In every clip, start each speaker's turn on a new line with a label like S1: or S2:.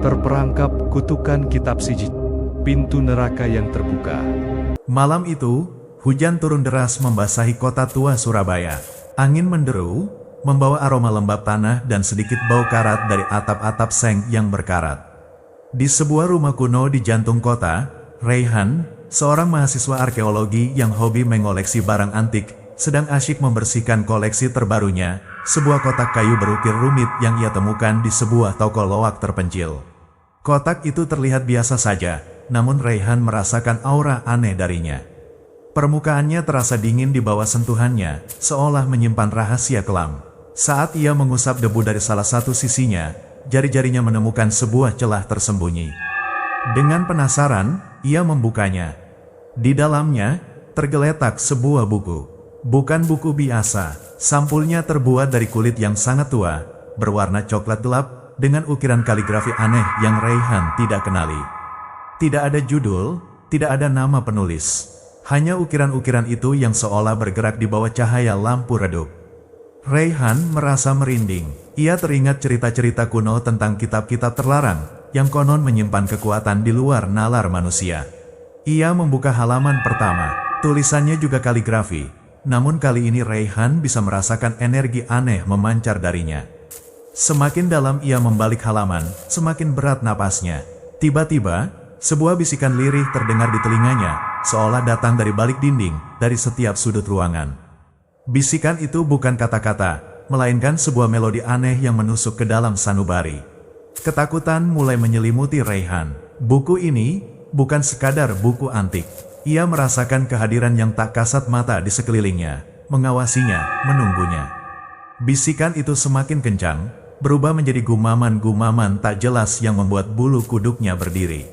S1: Terperangkap kutukan kitab si jin, pintu neraka yang terbuka.
S2: Malam itu, hujan turun deras membasahi kota tua Surabaya. Angin menderu, membawa aroma lembab tanah dan sedikit bau karat dari atap-atap seng yang berkarat. Di sebuah rumah kuno di jantung kota, Raihan, seorang mahasiswa arkeologi yang hobi mengoleksi barang antik, sedang asyik membersihkan koleksi terbarunya, sebuah kotak kayu berukir rumit yang ia temukan di sebuah toko loak terpencil. Kotak itu terlihat biasa saja, namun Raihan merasakan aura aneh darinya. Permukaannya terasa dingin di bawah sentuhannya, seolah menyimpan rahasia kelam. Saat ia mengusap debu dari salah satu sisinya, jari-jarinya menemukan sebuah celah tersembunyi. Dengan penasaran, ia membukanya. Di dalamnya, tergeletak sebuah buku. Bukan buku biasa, sampulnya terbuat dari kulit yang sangat tua, berwarna coklat gelap, dengan ukiran kaligrafi aneh yang Raihan tidak kenali. Tidak ada judul, tidak ada nama penulis. Hanya ukiran-ukiran itu yang seolah bergerak di bawah cahaya lampu redup. Raihan merasa merinding. Ia teringat cerita-cerita kuno tentang kitab-kitab terlarang, yang konon menyimpan kekuatan di luar nalar manusia. Ia membuka halaman pertama, tulisannya juga kaligrafi. Namun kali ini Raihan bisa merasakan energi aneh memancar darinya. Semakin dalam ia membalik halaman, semakin berat napasnya. Tiba-tiba, sebuah bisikan lirih terdengar di telinganya, seolah datang dari balik dinding, dari setiap sudut ruangan. Bisikan itu bukan kata-kata, melainkan sebuah melodi aneh yang menusuk ke dalam sanubari. Ketakutan mulai menyelimuti Raihan. Buku ini bukan sekadar buku antik. Ia merasakan kehadiran yang tak kasat mata di sekelilingnya, mengawasinya, menunggunya. Bisikan itu semakin kencang, berubah menjadi gumaman-gumaman tak jelas yang membuat bulu kuduknya berdiri.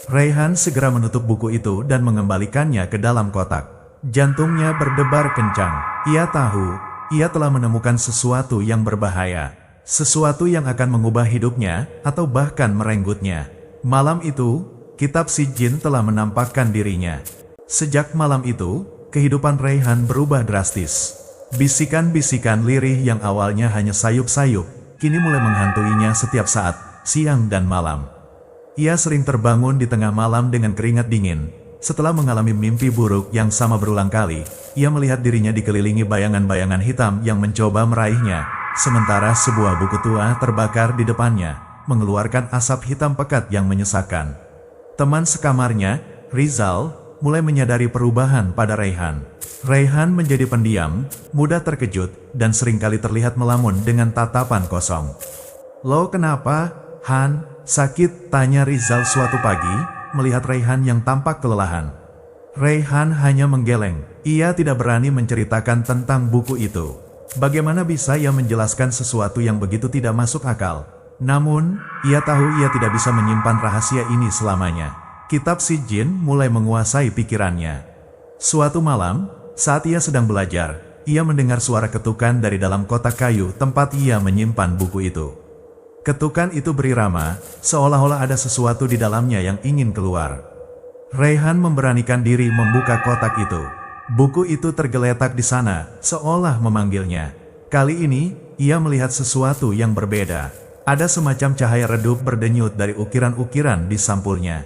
S2: Raihan segera menutup buku itu dan mengembalikannya ke dalam kotak. Jantungnya berdebar kencang. Ia tahu, ia telah menemukan sesuatu yang berbahaya. Sesuatu yang akan mengubah hidupnya, atau bahkan merenggutnya. Malam itu, kitab si jin telah menampakkan dirinya. Sejak malam itu, kehidupan Raihan berubah drastis. Bisikan-bisikan lirih yang awalnya hanya sayup-sayup, kini mulai menghantuinya setiap saat, siang dan malam. Ia sering terbangun di tengah malam dengan keringat dingin. Setelah mengalami mimpi buruk yang sama berulang kali, ia melihat dirinya dikelilingi bayangan-bayangan hitam yang mencoba meraihnya, sementara sebuah buku tua terbakar di depannya, mengeluarkan asap hitam pekat yang menyesakkan. Teman sekamarnya, Rizal, mulai menyadari perubahan pada Raihan. Raihan menjadi pendiam, mudah terkejut, dan seringkali terlihat melamun dengan tatapan kosong. "Lo kenapa, Han? Sakit?" tanya Rizal suatu pagi, melihat Raihan yang tampak kelelahan. Raihan hanya menggeleng. Ia tidak berani menceritakan tentang buku itu. Bagaimana bisa ia menjelaskan sesuatu yang begitu tidak masuk akal? Namun, ia tahu ia tidak bisa menyimpan rahasia ini selamanya. Kitab si jin mulai menguasai pikirannya. Suatu malam, saat ia sedang belajar, ia mendengar suara ketukan dari dalam kotak kayu tempat ia menyimpan buku itu. Ketukan itu berirama, seolah-olah ada sesuatu di dalamnya yang ingin keluar. Raihan memberanikan diri membuka kotak itu. Buku itu tergeletak di sana, seolah memanggilnya. Kali ini, ia melihat sesuatu yang berbeda. Ada semacam cahaya redup berdenyut dari ukiran-ukiran di sampulnya.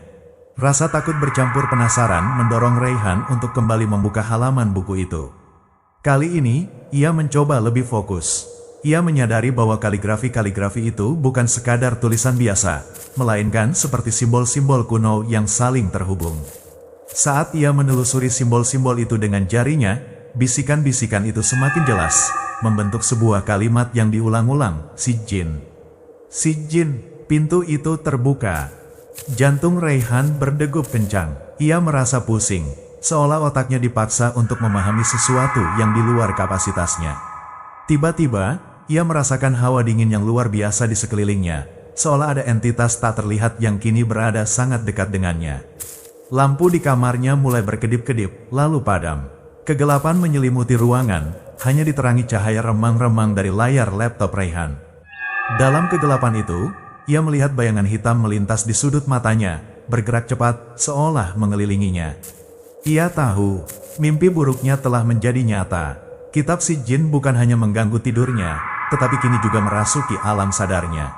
S2: Rasa takut bercampur penasaran mendorong Raihan untuk kembali membuka halaman buku itu. Kali ini, ia mencoba lebih fokus. Ia menyadari bahwa kaligrafi-kaligrafi itu bukan sekadar tulisan biasa, melainkan seperti simbol-simbol kuno yang saling terhubung. Saat ia menelusuri simbol-simbol itu dengan jarinya, bisikan-bisikan itu semakin jelas, membentuk sebuah kalimat yang diulang-ulang, si jin. Si jin, pintu itu terbuka. Jantung Raihan berdegup kencang. Ia merasa pusing, seolah otaknya dipaksa untuk memahami sesuatu yang di luar kapasitasnya. Tiba-tiba, ia merasakan hawa dingin yang luar biasa di sekelilingnya, seolah ada entitas tak terlihat yang kini berada sangat dekat dengannya. Lampu di kamarnya mulai berkedip-kedip, lalu padam. Kegelapan menyelimuti ruangan, hanya diterangi cahaya remang-remang dari layar laptop Raihan. Dalam kegelapan itu, ia melihat bayangan hitam melintas di sudut matanya, bergerak cepat, seolah mengelilinginya. Ia tahu, mimpi buruknya telah menjadi nyata. Kitab si jin bukan hanya mengganggu tidurnya, tetapi kini juga merasuki alam sadarnya.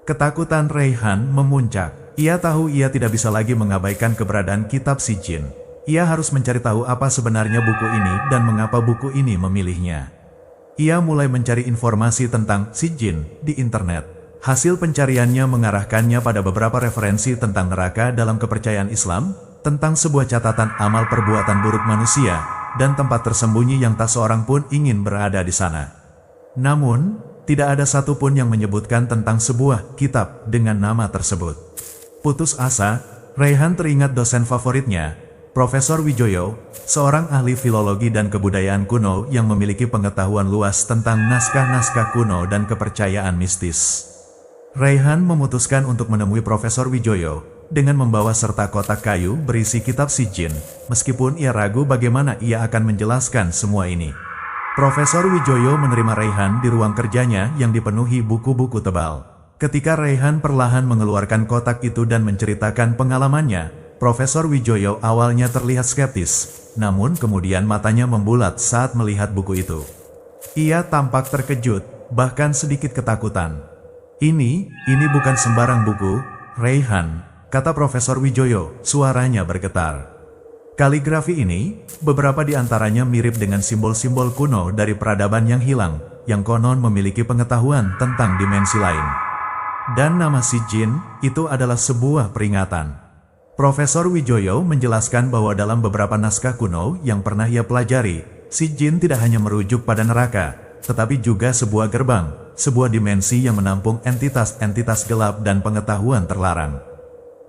S2: Ketakutan Raihan memuncak. Ia tahu ia tidak bisa lagi mengabaikan keberadaan kitab si jin. Ia harus mencari tahu apa sebenarnya buku ini dan mengapa buku ini memilihnya. Ia mulai mencari informasi tentang si jin di internet. Hasil pencariannya mengarahkannya pada beberapa referensi tentang neraka dalam kepercayaan Islam, tentang sebuah catatan amal perbuatan buruk manusia, dan tempat tersembunyi yang tak seorang pun ingin berada di sana. Namun, tidak ada satupun yang menyebutkan tentang sebuah kitab dengan nama tersebut. Putus asa, Raihan teringat dosen favoritnya, Profesor Wijoyo, seorang ahli filologi dan kebudayaan kuno yang memiliki pengetahuan luas tentang naskah-naskah kuno dan kepercayaan mistis. Raihan memutuskan untuk menemui Profesor Wijoyo dengan membawa serta kotak kayu berisi kitab si jin, meskipun ia ragu bagaimana ia akan menjelaskan semua ini. Profesor Wijoyo menerima Raihan di ruang kerjanya yang dipenuhi buku-buku tebal. Ketika Raihan perlahan mengeluarkan kotak itu dan menceritakan pengalamannya, Profesor Wijoyo awalnya terlihat skeptis, namun kemudian matanya membulat saat melihat buku itu. Ia tampak terkejut, bahkan sedikit ketakutan. Ini bukan sembarang buku, Raihan, kata Profesor Wijoyo, suaranya bergetar. Kaligrafi ini, beberapa di antaranya mirip dengan simbol-simbol kuno dari peradaban yang hilang, yang konon memiliki pengetahuan tentang dimensi lain. Dan nama si jin, itu adalah sebuah peringatan. Profesor Wijoyo menjelaskan bahwa dalam beberapa naskah kuno yang pernah ia pelajari, si jin tidak hanya merujuk pada neraka, tetapi juga sebuah gerbang, sebuah dimensi yang menampung entitas-entitas gelap dan pengetahuan terlarang.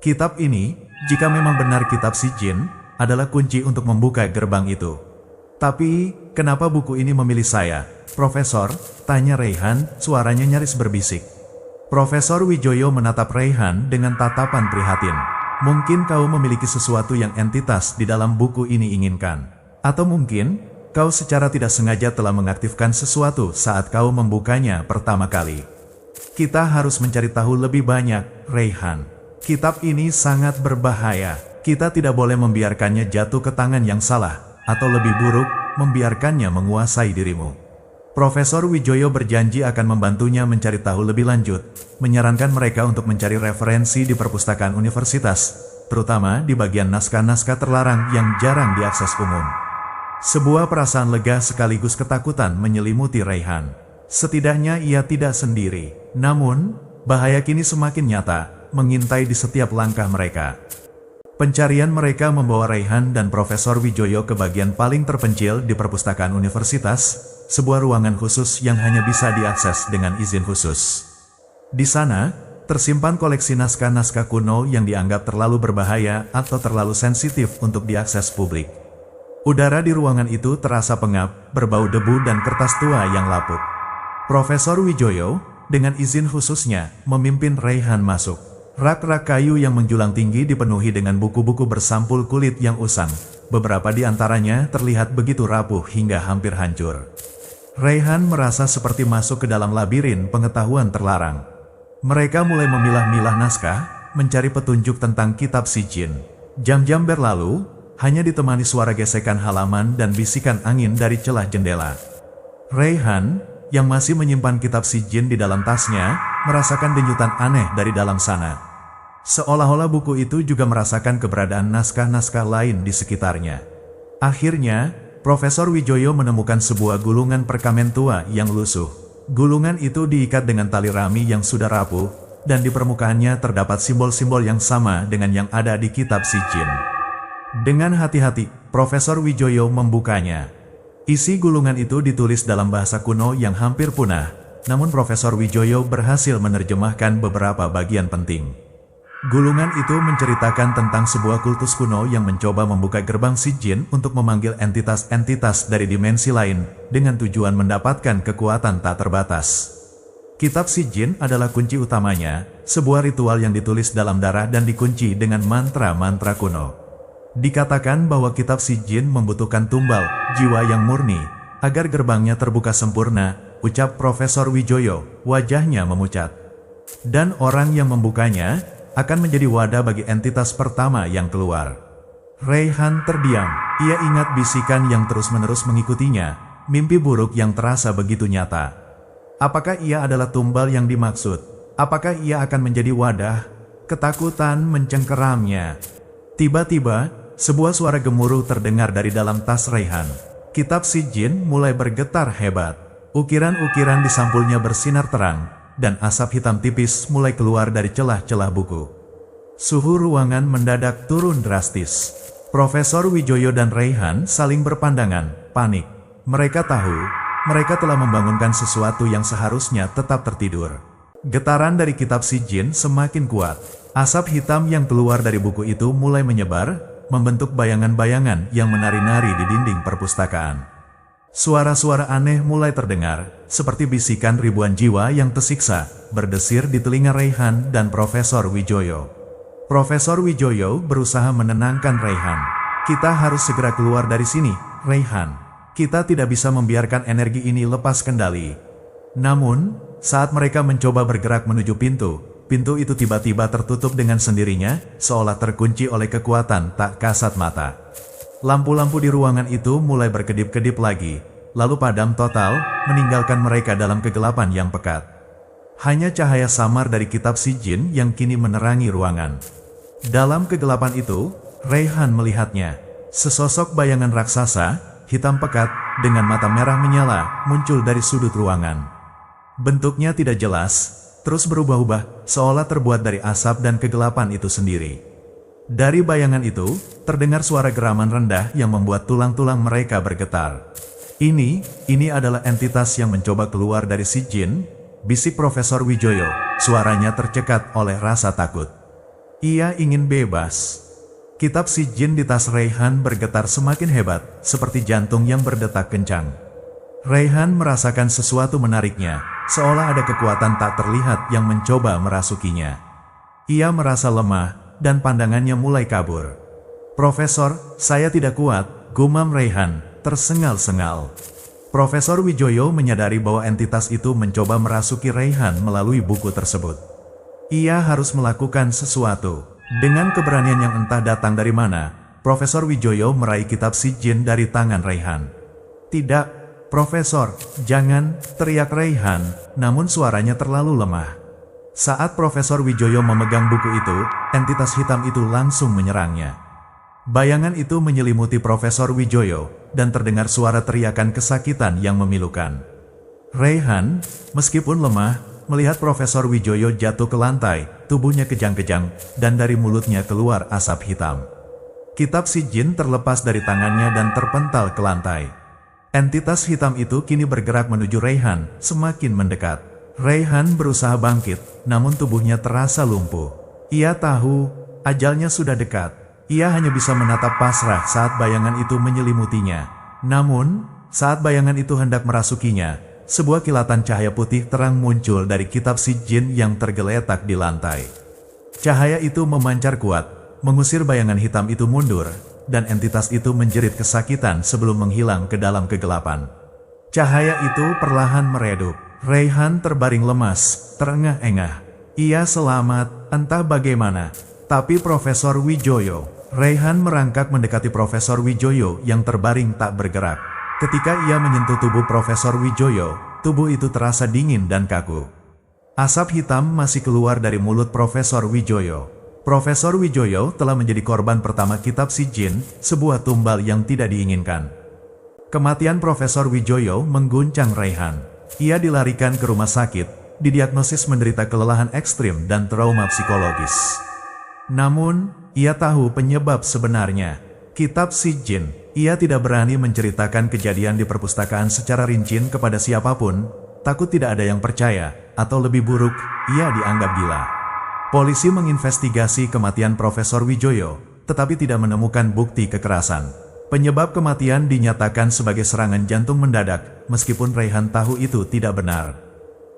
S2: Kitab ini, jika memang benar kitab si jin, adalah kunci untuk membuka gerbang itu. Tapi, kenapa buku ini memilih saya, Profesor? Tanya Raihan, suaranya nyaris berbisik. Profesor Wijoyo menatap Raihan dengan tatapan prihatin. Mungkin kau memiliki sesuatu yang entitas di dalam buku ini inginkan. Atau mungkin, kau secara tidak sengaja telah mengaktifkan sesuatu saat kau membukanya pertama kali. Kita harus mencari tahu lebih banyak, Raihan. Kitab ini sangat berbahaya. Kita tidak boleh membiarkannya jatuh ke tangan yang salah, atau lebih buruk, membiarkannya menguasai dirimu. Profesor Wijoyo berjanji akan membantunya mencari tahu lebih lanjut, menyarankan mereka untuk mencari referensi di perpustakaan universitas, terutama di bagian naskah-naskah terlarang yang jarang diakses umum. Sebuah perasaan lega sekaligus ketakutan menyelimuti Raihan. Setidaknya ia tidak sendiri, namun, bahaya kini semakin nyata, mengintai di setiap langkah mereka. Pencarian mereka membawa Raihan dan Profesor Wijoyo ke bagian paling terpencil di perpustakaan universitas, sebuah ruangan khusus yang hanya bisa diakses dengan izin khusus. Di sana, tersimpan koleksi naskah-naskah kuno yang dianggap terlalu berbahaya atau terlalu sensitif untuk diakses publik. Udara di ruangan itu terasa pengap, berbau debu dan kertas tua yang lapuk. Profesor Wijoyo, dengan izin khususnya, memimpin Raihan masuk. Rak-rak kayu yang menjulang tinggi dipenuhi dengan buku-buku bersampul kulit yang usang. Beberapa di antaranya terlihat begitu rapuh hingga hampir hancur. Raihan merasa seperti masuk ke dalam labirin pengetahuan terlarang. Mereka mulai memilah-milah naskah, mencari petunjuk tentang kitab si jin. Jam-jam berlalu, hanya ditemani suara gesekan halaman dan bisikan angin dari celah jendela. Raihan, yang masih menyimpan kitab si jin di dalam tasnya, merasakan denyutan aneh dari dalam sana. Seolah-olah buku itu juga merasakan keberadaan naskah-naskah lain di sekitarnya. Akhirnya, Profesor Wijoyo menemukan sebuah gulungan perkamen tua yang lusuh. Gulungan itu diikat dengan tali rami yang sudah rapuh, dan di permukaannya terdapat simbol-simbol yang sama dengan yang ada di kitab si jin. Dengan hati-hati, Profesor Wijoyo membukanya. Isi gulungan itu ditulis dalam bahasa kuno yang hampir punah, namun Profesor Wijoyo berhasil menerjemahkan beberapa bagian penting. Gulungan itu menceritakan tentang sebuah kultus kuno yang mencoba membuka gerbang si jin untuk memanggil entitas-entitas dari dimensi lain dengan tujuan mendapatkan kekuatan tak terbatas. Kitab si jin adalah kunci utamanya, sebuah ritual yang ditulis dalam darah dan dikunci dengan mantra-mantra kuno. Dikatakan bahwa kitab si jin membutuhkan tumbal, jiwa yang murni, agar gerbangnya terbuka sempurna, ucap Profesor Wijoyo, wajahnya memucat. Dan orang yang membukanya akan menjadi wadah bagi entitas pertama yang keluar. Raihan terdiam, ia ingat bisikan yang terus-menerus mengikutinya, mimpi buruk yang terasa begitu nyata. Apakah ia adalah tumbal yang dimaksud? Apakah ia akan menjadi wadah? Ketakutan mencengkeramnya. Tiba-tiba, sebuah suara gemuruh terdengar dari dalam tas Raihan. Kitab si jin mulai bergetar hebat. Ukiran-ukiran di sampulnya bersinar terang, dan asap hitam tipis mulai keluar dari celah-celah buku. Suhu ruangan mendadak turun drastis. Profesor Wijoyo dan Raihan saling berpandangan, panik. Mereka tahu, mereka telah membangunkan sesuatu yang seharusnya tetap tertidur. Getaran dari kitab si jin semakin kuat. Asap hitam yang keluar dari buku itu mulai menyebar, membentuk bayangan-bayangan yang menari-nari di dinding perpustakaan. Suara-suara aneh mulai terdengar, seperti bisikan ribuan jiwa yang tersiksa, berdesir di telinga Raihan dan Profesor Wijoyo. Profesor Wijoyo berusaha menenangkan Raihan. Kita harus segera keluar dari sini, Raihan. Kita tidak bisa membiarkan energi ini lepas kendali. Namun, saat mereka mencoba bergerak menuju pintu, pintu itu tiba-tiba tertutup dengan sendirinya, seolah terkunci oleh kekuatan tak kasat mata. Lampu-lampu di ruangan itu mulai berkedip-kedip lagi, lalu padam total, meninggalkan mereka dalam kegelapan yang pekat. Hanya cahaya samar dari kitab si jin yang kini menerangi ruangan. Dalam kegelapan itu, Raihan melihatnya. Sesosok bayangan raksasa, hitam pekat, dengan mata merah menyala, muncul dari sudut ruangan. Bentuknya tidak jelas, terus berubah-ubah, seolah terbuat dari asap dan kegelapan itu sendiri. Dari bayangan itu, terdengar suara geraman rendah yang membuat tulang-tulang mereka bergetar. Ini adalah entitas yang mencoba keluar dari si jin, bisik Profesor Wijoyo, suaranya tercekat oleh rasa takut. Ia ingin bebas. Kitab si jin di tas Raihan bergetar semakin hebat, seperti jantung yang berdetak kencang. Raihan merasakan sesuatu menariknya, seolah ada kekuatan tak terlihat yang mencoba merasukinya. Ia merasa lemah, dan pandangannya mulai kabur. "Profesor, saya tidak kuat," gumam Raihan, tersengal-sengal. Profesor Wijoyo menyadari bahwa entitas itu mencoba merasuki Raihan melalui buku tersebut. Ia harus melakukan sesuatu. Dengan keberanian yang entah datang dari mana, Profesor Wijoyo meraih kitab si jin dari tangan Raihan. "Tidak, Profesor, jangan," teriak Raihan, namun suaranya terlalu lemah. Saat Profesor Wijoyo memegang buku itu, entitas hitam itu langsung menyerangnya. Bayangan itu menyelimuti Profesor Wijoyo, dan terdengar suara teriakan kesakitan yang memilukan. Raihan, meskipun lemah, melihat Profesor Wijoyo jatuh ke lantai, tubuhnya kejang-kejang, dan dari mulutnya keluar asap hitam. Kitab si jin terlepas dari tangannya dan terpental ke lantai. Entitas hitam itu kini bergerak menuju Raihan, semakin mendekat. Raihan berusaha bangkit, namun tubuhnya terasa lumpuh. Ia tahu, ajalnya sudah dekat. Ia hanya bisa menatap pasrah saat bayangan itu menyelimutinya. Namun, saat bayangan itu hendak merasukinya, sebuah kilatan cahaya putih terang muncul dari kitab si jin yang tergeletak di lantai. Cahaya itu memancar kuat, mengusir bayangan hitam itu mundur, dan entitas itu menjerit kesakitan sebelum menghilang ke dalam kegelapan. Cahaya itu perlahan meredup. Raihan terbaring lemas, terengah-engah. Ia selamat, entah bagaimana. Tapi Profesor Wijoyo. Raihan merangkak mendekati Profesor Wijoyo yang terbaring tak bergerak. Ketika ia menyentuh tubuh Profesor Wijoyo, tubuh itu terasa dingin dan kaku. Asap hitam masih keluar dari mulut Profesor Wijoyo. Profesor Wijoyo telah menjadi korban pertama kitab si jin, sebuah tumbal yang tidak diinginkan. Kematian Profesor Wijoyo mengguncang Raihan. Ia dilarikan ke rumah sakit, didiagnosis menderita kelelahan ekstrim dan trauma psikologis. Namun, ia tahu penyebab sebenarnya. Kitab si jin. Ia tidak berani menceritakan kejadian di perpustakaan secara rinci kepada siapapun, takut tidak ada yang percaya, atau lebih buruk, ia dianggap gila. Polisi menginvestigasi kematian Profesor Wijoyo, tetapi tidak menemukan bukti kekerasan. Penyebab kematian dinyatakan sebagai serangan jantung mendadak, meskipun Raihan tahu itu tidak benar.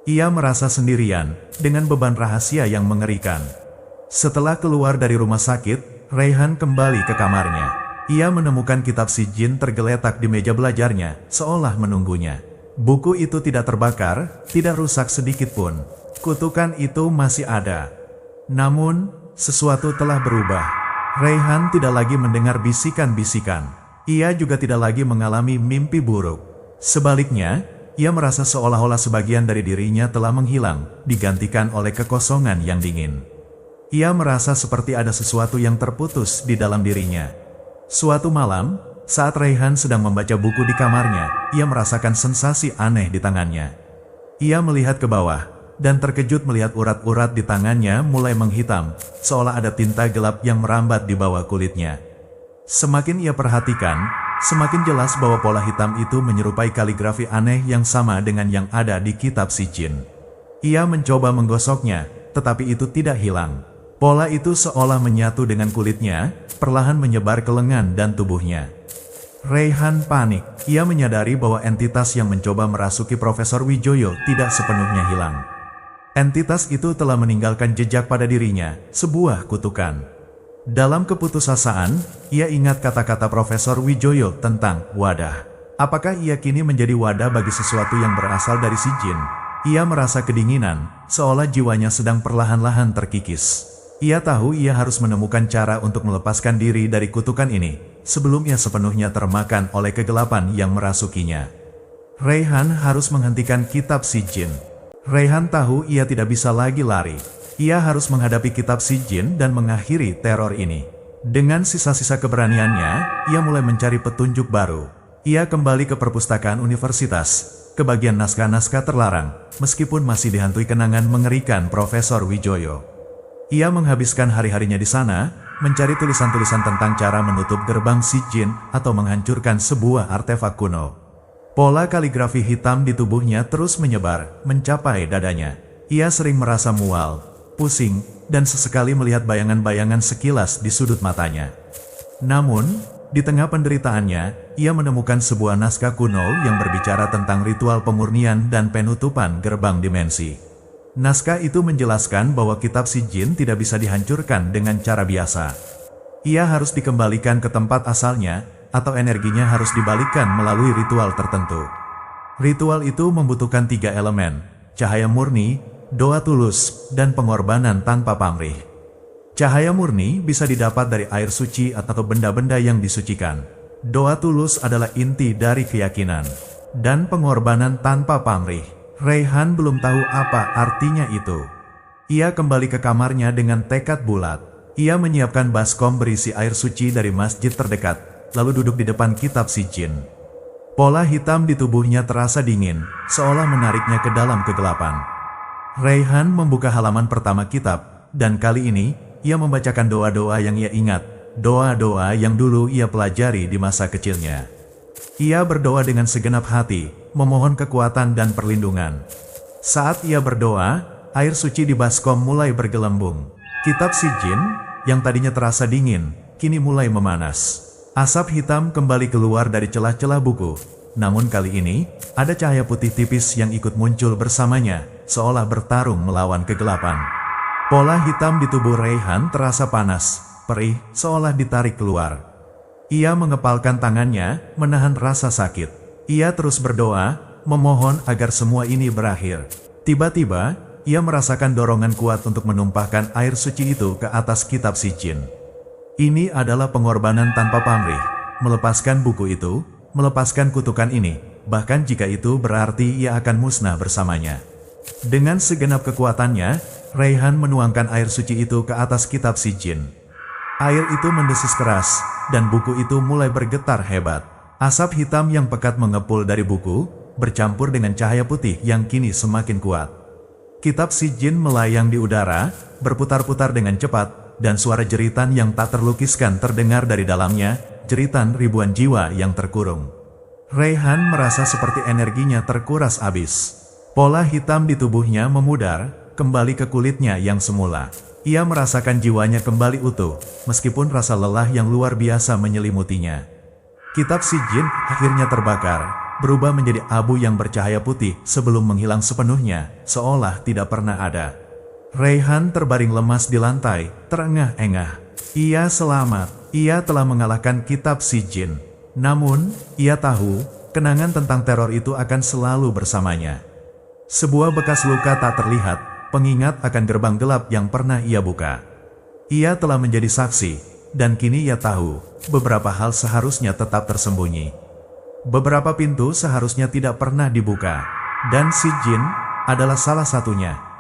S2: Ia merasa sendirian, dengan beban rahasia yang mengerikan. Setelah keluar dari rumah sakit, Raihan kembali ke kamarnya. Ia menemukan kitab si jin tergeletak di meja belajarnya, seolah menunggunya. Buku itu tidak terbakar, tidak rusak sedikit pun. Kutukan itu masih ada. Namun, sesuatu telah berubah. Raihan tidak lagi mendengar bisikan-bisikan. Ia juga tidak lagi mengalami mimpi buruk. Sebaliknya, Ia merasa seolah-olah sebagian dari dirinya telah menghilang, digantikan oleh kekosongan yang dingin. Ia merasa seperti ada sesuatu yang terputus di dalam dirinya. Suatu malam, saat Raihan sedang membaca buku di kamarnya, ia merasakan sensasi aneh di tangannya. Ia melihat ke bawah, dan terkejut melihat urat-urat di tangannya mulai menghitam, seolah ada tinta gelap yang merambat di bawah kulitnya. Semakin ia perhatikan, semakin jelas bahwa pola hitam itu menyerupai kaligrafi aneh yang sama dengan yang ada di kitab si jin. Ia mencoba menggosoknya, tetapi itu tidak hilang. Pola itu seolah menyatu dengan kulitnya, perlahan menyebar ke lengan dan tubuhnya. Raihan panik. Ia menyadari bahwa entitas yang mencoba merasuki Profesor Wijoyo tidak sepenuhnya hilang. Entitas itu telah meninggalkan jejak pada dirinya, sebuah kutukan. Dalam keputusasaan, ia ingat kata-kata Profesor Wijoyo tentang wadah. Apakah ia kini menjadi wadah bagi sesuatu yang berasal dari si jin? Ia merasa kedinginan, seolah jiwanya sedang perlahan-lahan terkikis. Ia tahu ia harus menemukan cara untuk melepaskan diri dari kutukan ini, sebelum ia sepenuhnya termakan oleh kegelapan yang merasukinya. Raihan harus menghentikan kitab si jin. Raihan tahu ia tidak bisa lagi lari. Ia harus menghadapi kitab si jin dan mengakhiri teror ini. Dengan sisa-sisa keberaniannya, ia mulai mencari petunjuk baru. Ia kembali ke perpustakaan universitas, ke bagian naskah-naskah terlarang, meskipun masih dihantui kenangan mengerikan Profesor Wijoyo. Ia menghabiskan hari-harinya di sana, mencari tulisan-tulisan tentang cara menutup gerbang si jin atau menghancurkan sebuah artefak kuno. Pola kaligrafi hitam di tubuhnya terus menyebar, mencapai dadanya. Ia sering merasa mual, pusing, dan sesekali melihat bayangan-bayangan sekilas di sudut matanya. Namun, di tengah penderitaannya, ia menemukan sebuah naskah kuno yang berbicara tentang ritual pemurnian dan penutupan gerbang dimensi. Naskah itu menjelaskan bahwa kitab si jin tidak bisa dihancurkan dengan cara biasa. Ia harus dikembalikan ke tempat asalnya, atau energinya harus dibalikkan melalui ritual tertentu. Ritual itu membutuhkan 3 elemen: cahaya murni, doa tulus, dan pengorbanan tanpa pamrih. Cahaya murni bisa didapat dari air suci atau benda-benda yang disucikan. Doa tulus adalah inti dari keyakinan. Dan pengorbanan tanpa pamrih. Raihan belum tahu apa artinya itu. Ia kembali ke kamarnya dengan tekad bulat. Ia menyiapkan baskom berisi air suci dari masjid terdekat, lalu duduk di depan kitab si jin. Pola hitam di tubuhnya terasa dingin, seolah menariknya ke dalam kegelapan. Raihan membuka halaman pertama kitab, dan kali ini, ia membacakan doa-doa yang ia ingat, doa-doa yang dulu ia pelajari di masa kecilnya. Ia berdoa dengan segenap hati, memohon kekuatan dan perlindungan. Saat ia berdoa, air suci di baskom mulai bergelembung. Kitab si jin, yang tadinya terasa dingin, kini mulai memanas. Asap hitam kembali keluar dari celah-celah buku. Namun kali ini, ada cahaya putih tipis yang ikut muncul bersamanya, seolah bertarung melawan kegelapan. Pola hitam di tubuh Raihan terasa panas, perih, seolah ditarik keluar. Ia mengepalkan tangannya, menahan rasa sakit. Ia terus berdoa, memohon agar semua ini berakhir. Tiba-tiba, ia merasakan dorongan kuat untuk menumpahkan air suci itu ke atas kitab si jin. Ini adalah pengorbanan tanpa pamrih. Melepaskan buku itu, melepaskan kutukan ini, bahkan jika itu berarti ia akan musnah bersamanya. Dengan segenap kekuatannya, Raihan menuangkan air suci itu ke atas kitab si jin. Air itu mendesis keras, dan buku itu mulai bergetar hebat. Asap hitam yang pekat mengepul dari buku, bercampur dengan cahaya putih yang kini semakin kuat. Kitab si jin melayang di udara, berputar-putar dengan cepat, dan suara jeritan yang tak terlukiskan terdengar dari dalamnya, jeritan ribuan jiwa yang terkurung. Raihan merasa seperti energinya terkuras habis. Pola hitam di tubuhnya memudar, kembali ke kulitnya yang semula. Ia merasakan jiwanya kembali utuh, meskipun rasa lelah yang luar biasa menyelimutinya. Kitab si jin akhirnya terbakar, berubah menjadi abu yang bercahaya putih sebelum menghilang sepenuhnya, seolah tidak pernah ada. Raihan terbaring lemas di lantai, terengah-engah. Ia selamat, ia telah mengalahkan kitab si jin. Namun, ia tahu, kenangan tentang teror itu akan selalu bersamanya. Sebuah bekas luka tak terlihat, pengingat akan gerbang gelap yang pernah ia buka. Ia telah menjadi saksi, dan kini ia tahu, beberapa hal seharusnya tetap tersembunyi. Beberapa pintu seharusnya tidak pernah dibuka, dan si jin adalah salah satunya.